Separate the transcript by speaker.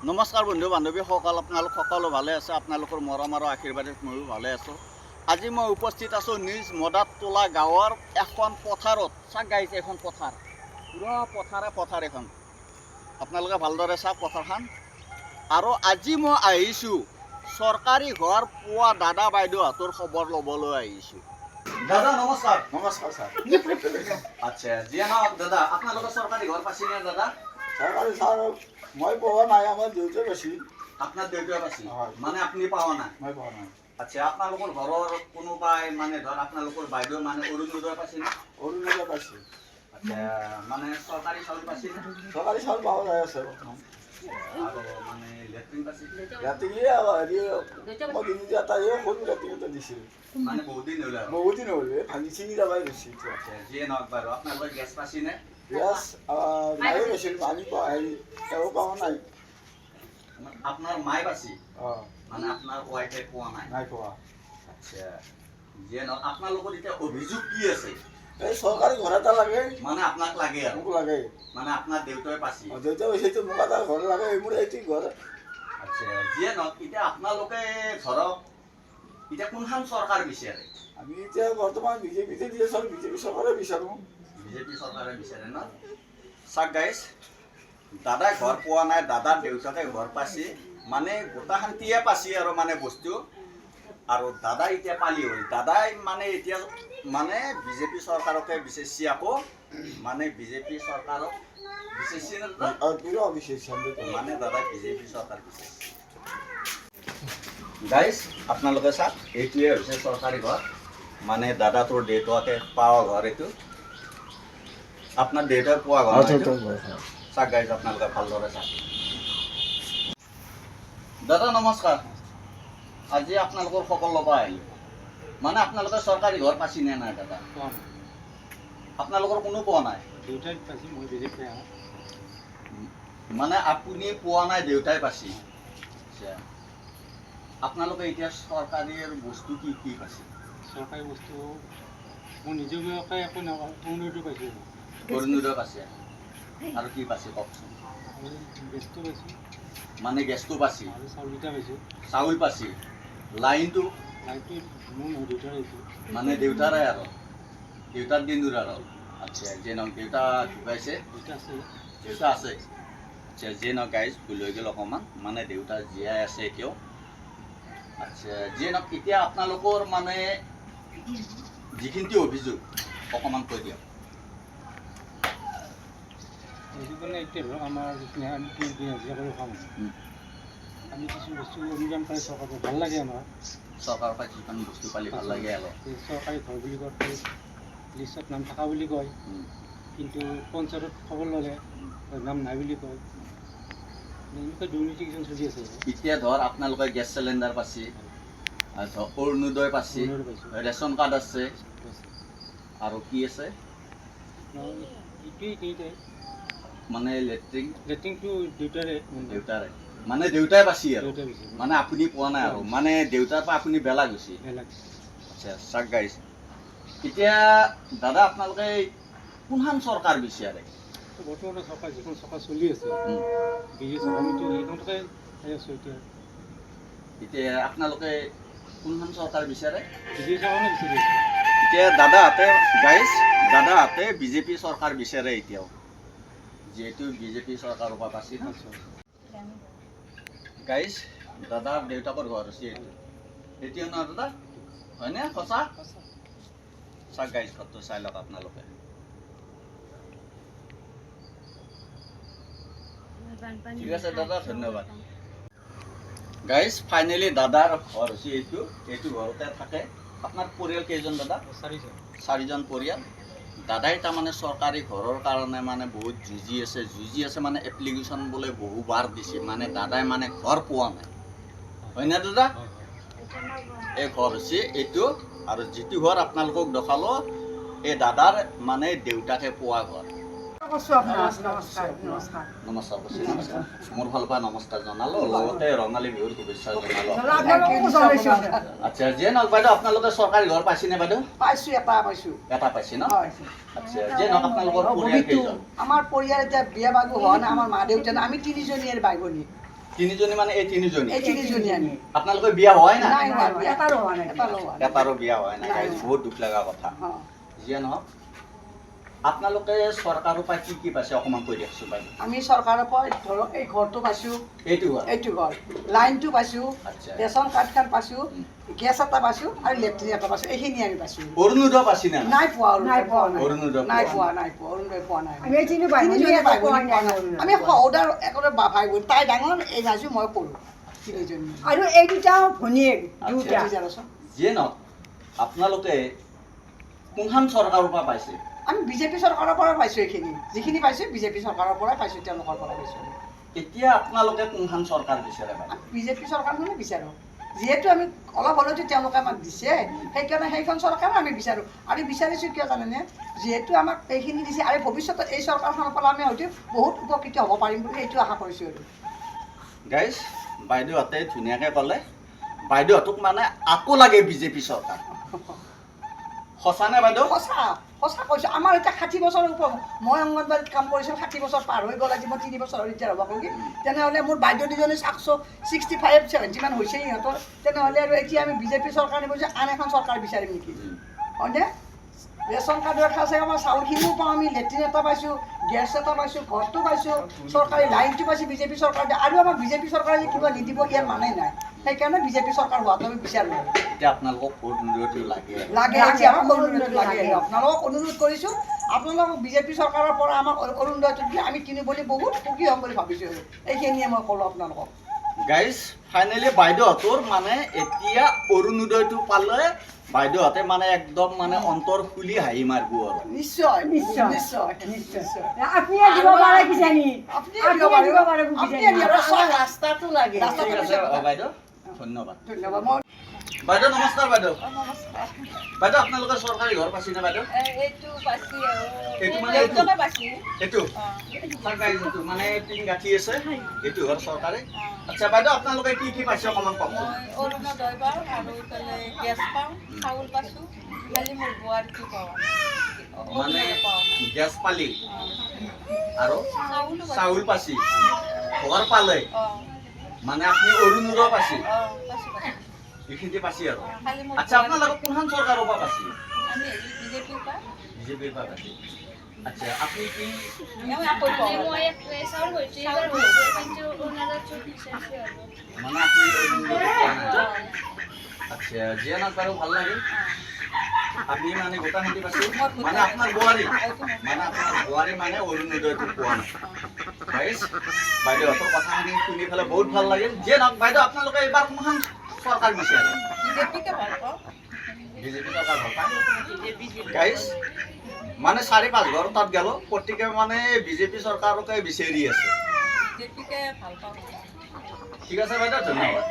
Speaker 1: নমস্কাৰ বন্ধু বান্ধৱীসকল, আপোনালোক সকলো ভালে আছে। আপোনালোকৰ মৰম আৰু আশীৰ্বাদত ময়ো ভালে আছোঁ। আজি মই উপস্থিত আছোঁ নিজ মদাততোলা গাঁৱৰ এখন পথাৰত। চাওক গাইছে, এখন পথাৰ, পুৰা পথাৰ এখন। আপোনালোকে ভালদৰে চাওক পথাৰখন। আৰু আজি মই আহিছোঁ চৰকাৰী ঘৰ পোৱা দাদা বাইদেউহঁতৰ খবৰ ল'বলৈ আহিছোঁ। দাদা নমস্কাৰ।
Speaker 2: নমস্কাৰ ছাৰ।
Speaker 1: আচ্ছা, যিয়ে নহওক দাদা, আপোনালোকৰ চৰকাৰী ঘৰ পাইছেনে দাদা?
Speaker 2: চৰকাৰী ছাৰ মই পোৱা নাই, আমাৰ দেউতাই পাইছিল।
Speaker 1: আপোনাৰ দেউতাই পাইছিল,
Speaker 2: হয়।
Speaker 1: মানে আপুনি পোৱা নাই?
Speaker 2: মই পোৱা নাই।
Speaker 1: আচ্ছা, আপোনালোকৰ ঘৰৰ কোনোবাই মানে ধৰ আপোনালোকৰ বাইদেউ মানে অৰুণোদয় পাইছিল?
Speaker 2: অৰুণোদয় পাইছিল।
Speaker 1: আচ্ছা, মানে চৰকাৰী চাউল পাইছিল?
Speaker 2: চৰকাৰী চাউল পাব যাই আছে বৰ্তমান।
Speaker 1: আৰু মানে লেট্ৰিন পাইছিল?
Speaker 2: ৰাতি হেৰি মই দিনটো এটা সৰু ৰাতি এটা দিছিল।
Speaker 1: মানে বহুত দিন হ'ল আৰু?
Speaker 2: বহুত দিন হ'ল, ভাঙি চিঙি যাবাই গৈছিল।
Speaker 1: আচ্ছা, যিয়ে নহওক বাৰু, আপোনালোকৰ গেছ পাইছেনে?
Speaker 2: গেছ মায়ে গৈছিল, আমি হেৰি তেওঁ পোৱা নাই।
Speaker 1: আপোনাৰ মায়ে পাইছিল,
Speaker 2: অঁ
Speaker 1: মানে আপোনাৰ ৱাইফে পোৱা নাই?
Speaker 2: নাই পোৱা।
Speaker 1: আচ্ছা, যিয়ে নহওক আপোনালোকৰ এতিয়া অভিযোগ কি আছে?
Speaker 2: এই চৰকাৰী ঘৰ এটা লাগে,
Speaker 1: মানে আপোনাক লাগে আৰু?
Speaker 2: মোক লাগে।
Speaker 1: মানে আপোনাৰ দেউতাই পাইছিল?
Speaker 2: দেউতাই কৈছে মোক এটা ঘৰ লাগে, মোৰ এইটো ঘৰ।
Speaker 1: আচ্ছা, যিয়ে নহওক এতিয়া আপোনালোকে ধৰক এতিয়া কোনখন চৰকাৰ বিচাৰে?
Speaker 2: আমি এতিয়া বৰ্তমান বিজেপিতে দি আছোঁ, বিজেপি চৰকাৰে বিচাৰোঁ।
Speaker 1: বিজেপি চৰকাৰে বিচাৰে ন? চাওক গাইজ, দাদাই ঘৰ পোৱা নাই, দাদাৰ দেউতাকে ঘৰ পাইছে, মানে গোটা শান্তিয়ে পাইছে আৰু মানে বস্তু। আৰু দাদাই এতিয়া পালি হ'ল, দাদাই মানে এতিয়া মানে বিজেপি চৰকাৰকে বিচাৰিছে আকৌ, মানে বিজেপি চৰকাৰক বিচাৰিছে নে দাদা? মানে দাদাই বিজেপি চৰকাৰ বিচাৰিছে। গাইজ আপোনালোকে চাওক, এইটোৱে হৈছে চৰকাৰী ঘৰ, মানে দাদাটোৰ দেউতাকে পোৱা ঘৰ এইটো। আপোনাৰ দেউতাই পোৱা ঘৰ এইটো। চাওক গাইজ, আপোনালোকে ভালদৰে চাওক। দাদা নমস্কাৰ, আজি আপোনালোকৰ খবৰ ল'ব আহিলোঁ। মানে আপোনালোকে চৰকাৰী ঘৰ পাইছে নে নাই দাদা? আপোনালোকৰ কোনো পোৱা নাই?
Speaker 2: দেউতাই পাইছিল, মই বিজেপি আহোঁ।
Speaker 1: মানে আপুনি পোৱা নাই, দেউতাই পাইছে। আচ্ছা, আপোনালোকে এতিয়া চৰকাৰী বস্তু কি কি পাইছে?
Speaker 2: চৰকাৰী বস্তু মই নিজাববীয়াকৈ একো নাপাওঁ, অৰুণোদয় পাইছোঁ।
Speaker 1: অৰুণোদয় পাইছে, আৰু কি পাইছে কওকচোন?
Speaker 2: আৰু গেছটো পাইছোঁ।
Speaker 1: মানে গেছটো পাইছে,
Speaker 2: আৰু চাউলকেইটা পাইছোঁ।
Speaker 1: চাউল পাইছে, লাইনটো?
Speaker 2: লাইটটো মোৰ নহয়, দেউতাৰ আহিছোঁ।
Speaker 1: মানে দেউতাৰে আৰু দেউতাৰ দিনটোৰ আৰু? আচ্ছা, যে নহওক দেউতা ঢুকাইছে?
Speaker 2: দেউতা আছে।
Speaker 1: দেউতা আছে। আচ্ছা, যে নহওক গাইজ, ভুল হৈ গ'ল অকণমান, মানে দেউতা জীয়াই আছে এতিয়াও। আচ্ছা, যিয়ে নহওক এতিয়া আপোনালোকৰ মানে যিখিনি অভিযোগ অকণমান কৈ দিয়ক।
Speaker 2: অভিযোগ মানে এতিয়া ধৰক আমাৰ যিখিনি আমি দিন হাজিৰা কৰি খাওঁ, আমি কিছু বস্তু অনুদান পাই চৰকাৰৰ পৰা ভাল লাগে আমাৰ।
Speaker 1: চৰকাৰৰ পৰা কিছুমান বস্তু পালি ভাল লাগে আৰু?
Speaker 2: চৰকাৰী ঘৰ বুলি কওঁতে লিষ্টত নাম থকা বুলি কয়, কিন্তু পঞ্চায়তত খবৰ ল'লে নাম নাই বুলি কয়। এনেকুৱা দুৰ্নীতি কিছুমান চলি আছে।
Speaker 1: এতিয়া ধৰ আপোনালোকে গেছ চিলিণ্ডাৰ পাইছে, অৰুণোদয় পাইছে, ৰেচন কাৰ্ড আছে, আৰু কি আছে?
Speaker 2: এইটোৱেই
Speaker 1: মানে
Speaker 2: লেট্ৰিনটো
Speaker 1: দেউতাৰে, মানে দেউতাই পাইছে আৰু?
Speaker 2: দেউতাই পাইছে।
Speaker 1: মানে আপুনি পোৱা নাই আৰু, মানে দেউতাৰ পৰা আপুনি বেলা গৈছে? আচ্ছা, চাওক গাইজ, এতিয়া দাদা আপোনালোকে কোনখন চৰকাৰ বিচাৰে?
Speaker 2: বৰ্তমানৰ চৰকাৰ যিখন চৰকাৰ চলি আছে, বিজেপি চৰকাৰ, আমিতো সেইখনকে চাই আছোঁ এতিয়া।
Speaker 1: এতিয়া আপোনালোকে কোনখন চৰকাৰ বিচাৰে?
Speaker 2: বিজেপি চৰকাৰে বিচাৰি আছোঁ।
Speaker 1: এতিয়া দাদাহঁতে বিজেপি চৰকাৰ বিচাৰে এতিয়াও, যিহেতু বিজেপি চৰকাৰৰ পৰা পাইছে ন? গাইজ, দাদাৰ দেউতাকৰ ঘৰ আছে এইটো, এতিয়া ন দাদা, হয়নে? সঁচা? চাওক গাইজ, ঘৰটো চাই লওক আপোনালোকে। ঠিক আছে দাদা, ধন্যবাদ। গাইজ, ফাইনেলি দাদাৰ ঘৰ হৈছে এইটো, এইটো ঘৰতে থাকে। আপোনাৰ পৰিয়াল কেইজন দাদা? চাৰিজন পৰিয়াল। দাদাই তাৰমানে চৰকাৰী ঘৰৰ কাৰণে মানে বহুত যুঁজি আছে মানে এপ্লিকেশ্যন বোলে বহুবাৰ দিছে, মানে দাদাই মানে ঘৰ পোৱা নাই, হয়নে দাদা? এই ঘৰ হৈছে এইটো, আৰু যিটো ঘৰ আপোনালোকক দেখালো এই দাদাৰ মানে দেউতাকে পোৱা ঘৰ। নমস্কাৰ কৈছোঁ, মোৰ ফালৰ পৰা নমস্কাৰ জনালোঁ, লগতে ৰঙালী বিহুৰ শুভেচ্ছা জনালোঁ। আচ্ছা, যিয়ে নহওক বাইদেউ, আপোনালোকে চৰকাৰী ঘৰ পাইছেনে বাইদেউ?
Speaker 3: পাইছোঁ, এটা পাইছোঁ।
Speaker 1: এটা পাইছে ন? আচ্ছা, যিয়ে নহওক আপোনালোকৰ পৰিয়াল কেইজন?
Speaker 3: আমাৰ পৰিয়াল এতিয়া বিয়া বাৰু হোৱা নাই, আমাৰ মা দেউতা নাই, আমি তিনিজনীয়ে বাই ভনী।
Speaker 1: তিনিজনী মানে এই তিনিজনী
Speaker 3: এই তিনিজনী আমি
Speaker 1: আপোনালোকে বিয়া হয় না
Speaker 3: নাই হোৱা বিয়া।
Speaker 4: এটাৰো হোৱা নাই।
Speaker 3: এটাৰো হোৱা নাই।
Speaker 1: এটাৰো বিয়া হয় না
Speaker 3: নাই
Speaker 1: গাইজ
Speaker 3: হোৱা।
Speaker 1: বহুত দুখ লগা কথা
Speaker 3: অ।
Speaker 1: যিয়ে নহওক আপোনালোকে চৰকাৰৰ পৰা কি পাইছে অকণমান কৈ দিয়কচোন বাইদেউ
Speaker 3: আমি চৰকাৰৰ পৰা ধৰক এই ঘৰটো পাইছোঁ,
Speaker 1: এইটো হয়
Speaker 3: এইটো ঘৰ, লাইনটো পাইছোঁ,
Speaker 1: আচ্ছা
Speaker 3: ৰেচন কাৰ্ডখন পাইছোঁ, গেছ এটা পাইছোঁ আৰু লেট্ৰিন এটা পাইছোঁ। এইখিনি আমি পাইছোঁ।
Speaker 1: অৰুণোদয় পাইছে না
Speaker 3: নাই পোৱা
Speaker 4: নাই পোৱা,
Speaker 1: অৰুণোদয়
Speaker 3: নাই
Speaker 1: পোৱা
Speaker 3: পোৱা, নাই পোৱা, অৰুণোদয় পোৱা নাই।
Speaker 4: আমি এই তিনি ভাই ভনী
Speaker 3: তিনিজনী
Speaker 4: একো
Speaker 3: ভাই
Speaker 4: পোৱা
Speaker 3: ভনী
Speaker 4: নাই
Speaker 3: পোৱা নাই। আমি সহোদৰ একেবাৰে ভাই ভনী, তাই ডাঙৰ, এই মাজু মই সৰু, তিনিজনী।
Speaker 4: আৰু এই দুটা ভনীয়েক দুটা।
Speaker 1: যিয়ে নহওক আপোনালোকে কোনখন চৰকাৰৰ পৰা পাইছে
Speaker 3: আমি বিজেপি চৰকাৰৰ পৰা পাইছোঁ এইখিনি। যিখিনি পাইছোঁ বিজেপি চৰকাৰৰ পৰাই পাইছোঁ, তেওঁলোকৰ পৰা পাইছোঁ।
Speaker 1: এতিয়া আপোনালোকে কোনখন চৰকাৰ বিচাৰে বাইদেউ
Speaker 3: আমি বিজেপি চৰকাৰখনে বিচাৰোঁ। যিহেতু আমি অলপ হ'লেওতো তেওঁলোকে আমাক দিছে, সেইকাৰণে সেইখন চৰকাৰে আমি বিচাৰোঁ। আৰু বিচাৰিছোঁ কিয় জানেনে? যিহেতু আমাক এইখিনি দিছে আৰু ভৱিষ্যতে এই চৰকাৰখনৰ পৰা আমি হয়তো বহুত উপকৃত হ'ব পাৰিম বুলি এইটো আশা কৰিছোঁ। আৰু
Speaker 1: গাইজ বাইদেউহঁতে ধুনীয়াকৈ ক'লে বাইদেউহঁতক মানে আকৌ লাগে বিজেপি চৰকাৰ সঁচানে বাইদেউ
Speaker 3: সঁচা সঁচা কৈছোঁ। আমাৰ এতিয়া 60 বছৰৰ ওপৰত, মই অংগনবাড়ীত কাম কৰিছিলোঁ, 60 বছৰ পাৰ হৈ গ'ল। আজি মই 3 বছৰ ৰিটায়াৰ হ'ব কৰিম। তেনেহ'লে মোৰ বাইদেউ দুজনী 65, 70 মান হৈছে সিহঁতৰ। তেনেহ'লে আৰু এতিয়া আমি বিজেপি চৰকাৰ নিব যে আন এখন চৰকাৰ বিচাৰিম নেকি? হয়নে? ৰেচন কাৰ্ডৰ আছে, আমাৰ চাউলখিনিও পাওঁ, আমি লেট্ৰিন এটা পাইছোঁ, গেছ এটা পাইছোঁ, ঘৰটো পাইছোঁ, চৰকাৰী লাইনটো পাইছোঁ বিজেপি চৰকাৰে। আৰু আমাৰ বিজেপি চৰকাৰে যে কিবা নিদিব ইয়াৰ মানে নাই। সেইকাৰণে বিজেপি চৰকাৰ হোৱাটো আমি বিচাৰোঁ।
Speaker 1: এতিয়া আপোনালোকক অৰুণোদয়টো লাগে
Speaker 3: লাগে এতিয়া আমাক অৰুণোদয়টো লাগে। আপোনালোকক অনুৰোধ কৰিছোঁ, আপোনালোকক বিজেপি চৰকাৰৰ পৰা আমাক অৰুণোদয়টো দি আমি কিনো বুলি বহুত সুখী হ'ম বুলি ভাবিছোঁ। এইখিনিয়ে মই ক'লোঁ আপোনালোকক।
Speaker 1: গাইজ ফাইনেলি বাইদেউহঁতৰ মানে এতিয়া অৰুণোদয়টো পালে বাইদেউহঁতে মানে একদম মানে অন্তৰ খুলি হাঁহি মাৰিব আৰু
Speaker 3: নিশ্চয়
Speaker 4: নিশ্চয়,
Speaker 3: নিশ্চয়
Speaker 4: নিশ্চয়।
Speaker 3: নিশ্চয়।
Speaker 4: আপুনিয়ে দিব পাৰে কিজানি।
Speaker 3: আপুনিয়ে
Speaker 4: আপুনিয়ে
Speaker 3: দিব
Speaker 4: দিব পাৰে
Speaker 3: পাৰিব। আপুনিয়ে
Speaker 4: কিজানি।
Speaker 3: দিব পাৰিব।
Speaker 4: ৰাস্তাটো লাগে।
Speaker 3: ৰাস্তাটো
Speaker 1: ঠিক আছে
Speaker 3: লাগে।
Speaker 1: বাইদেউ ধন্যবাদ
Speaker 3: ধন্যবাদ। মই
Speaker 1: বাইদেউ নমস্কাৰ বাইদেউ
Speaker 3: নমস্কাৰ।
Speaker 1: বাইদেউ আপোনালোকে চৰকাৰী ঘৰ পাইছেনে বাইদেউ
Speaker 5: এইটো পাইছি আৰু
Speaker 1: এইটো মানে এইটো
Speaker 5: এইটো পাইছি
Speaker 1: এইটো চৰকাৰী যিটো মানে টিং গাঁঠি আছে এইটো ঘৰ চৰকাৰী আচ্ছা বাইদেউ আপোনালোকে কি পাইছে অকণমান কওক
Speaker 5: মই অৰুণোদয় পাওঁ আৰু ইফালে গেছ পাওঁ, চাউল পাইছোঁ, খালি মোৰ বোৱাৰীটো পাওঁ।
Speaker 1: মানে
Speaker 5: অৰুণোদয় পাওঁ নাই।
Speaker 1: গেছ পালি আৰু
Speaker 5: চাউলো
Speaker 1: চাউল পাইছি ঘৰ পালে
Speaker 5: অঁ
Speaker 1: মানে আপুনি অৰুণোদয় পাইছে
Speaker 5: অঁ পাইছোঁ পাইছোঁ।
Speaker 1: এইখিনি পাইছে আৰু
Speaker 5: খালি মোৰ
Speaker 1: আচ্ছা আপোনালোকে কোনখন চৰকাৰৰ পৰা পাইছে
Speaker 5: আমি হেৰি বিজেপিৰ পৰা
Speaker 1: বিজেপিৰ পৰা পাইছে আচ্ছা আপুনি কি
Speaker 5: আমি আকৌ পাওঁ
Speaker 6: মই চাউল হয়েছে এবার হয়েছে কিন্তু ওনারা চোখ নিচেছে হলো
Speaker 1: মানে আপনি অৰুণোদয় পোৱা নাই? আচ্ছা যিয়ে নহওক বাৰু ভাল লাগিল আপনি মানে গোটাখিনি পাইছে মানে আপোনাৰ বোৱাৰী মানে আপোনাৰ বোৱাৰী মানে অৰুণোদয়টো পোৱা নাই গাইজ বাইদেউহঁতৰ কথাখিনি শুনি পেলাই বহুত ভাল লাগিল যিয়ে নহওক বাইদেউ আপোনালোকে এইবাৰ কোনখন চৰকাৰ বিচাৰে
Speaker 5: বিজেপিকে ভাল পাওঁ।
Speaker 1: বিজেপি চৰকাৰ ভাল পায় গাইজ মানে 4-5 ঘৰ তাত গেল প্ৰত্যেকে মানে বিজেপি চৰকাৰকে বিচাৰি আছে
Speaker 5: বিজেপিকে ভাল পাওঁ।
Speaker 1: ঠিক আছে বাইদেউ ধন্যবাদ